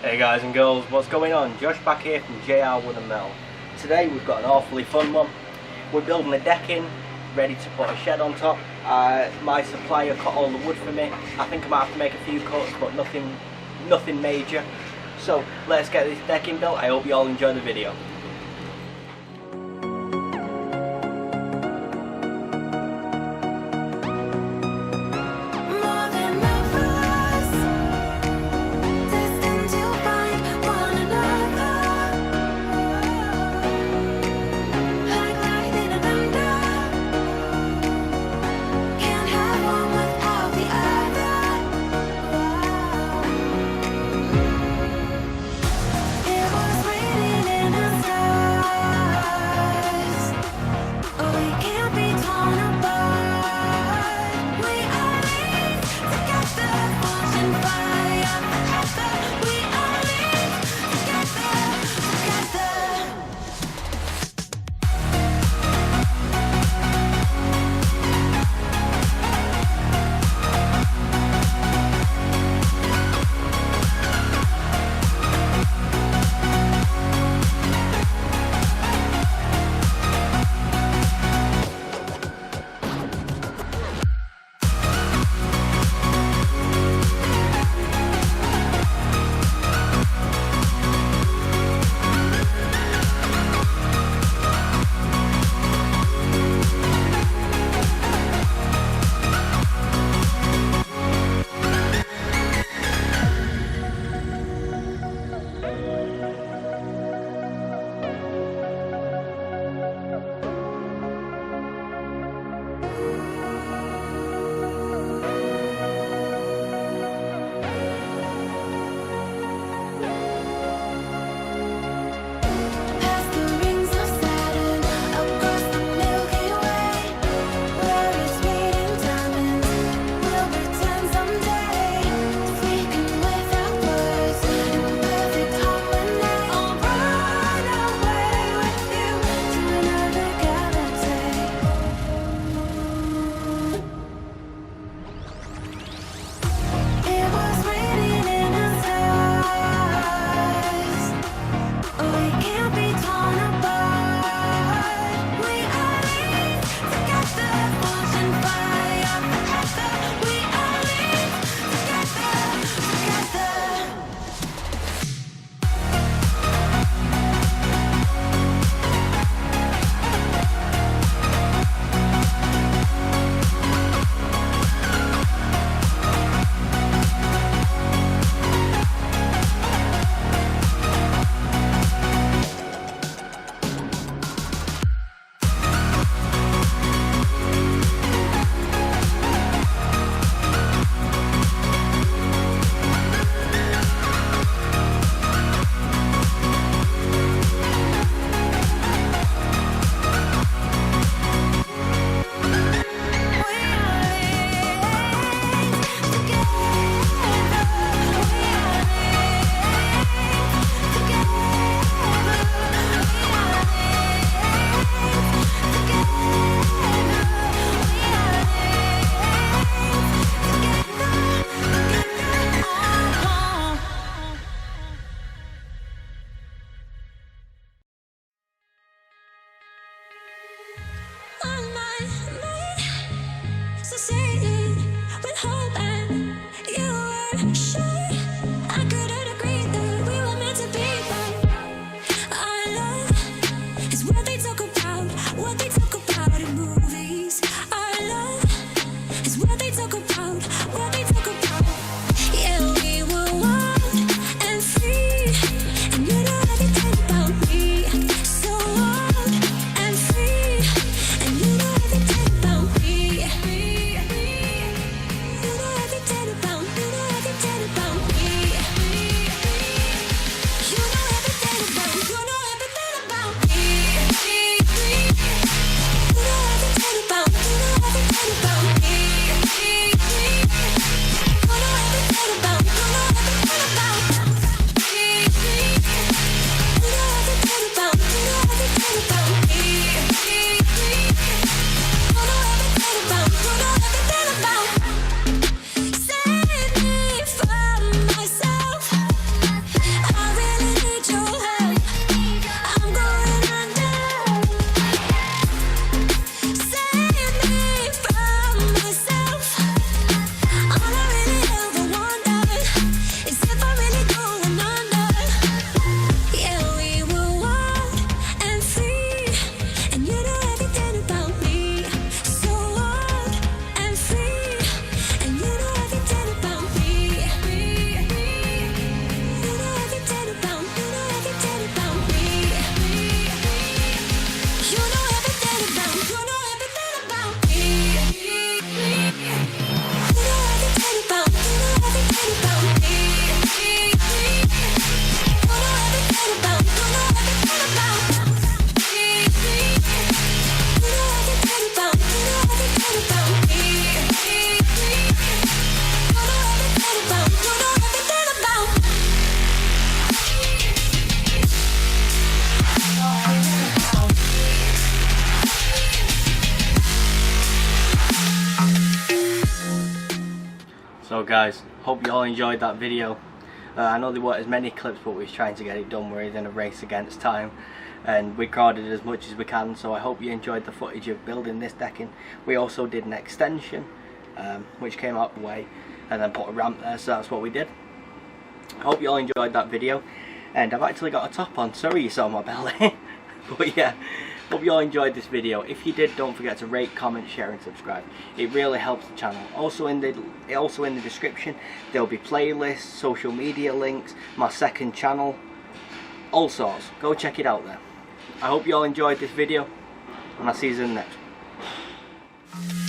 Hey guys and girls, what's going on? Josh back here from JR Wood and Metal. Today we've got an awfully fun one. We're building a decking, ready to put a shed on top. My supplier cut all the wood for me. I think I might have to make a few cuts, but nothing major. So let's get this decking built. I hope you all enjoy the video. guys, hope you all enjoyed that video. I know there weren't as many clips, but we was trying to get it done. We're in a race against time and we recorded as much as we can, so I hope you enjoyed the footage of building this decking. We also did an extension which came out the way, and then put a ramp there, so that's what we did. I hope you all enjoyed that video, and I've actually got a top on. Sorry you saw my belly. But yeah, hope you all enjoyed this video. If you did, don't forget to rate, comment, share and subscribe. It really helps the channel. Also in the description there'll be playlists, social media links, my second channel, all sorts. Go check it out there. I hope you all enjoyed this video, and I'll see you in the next one.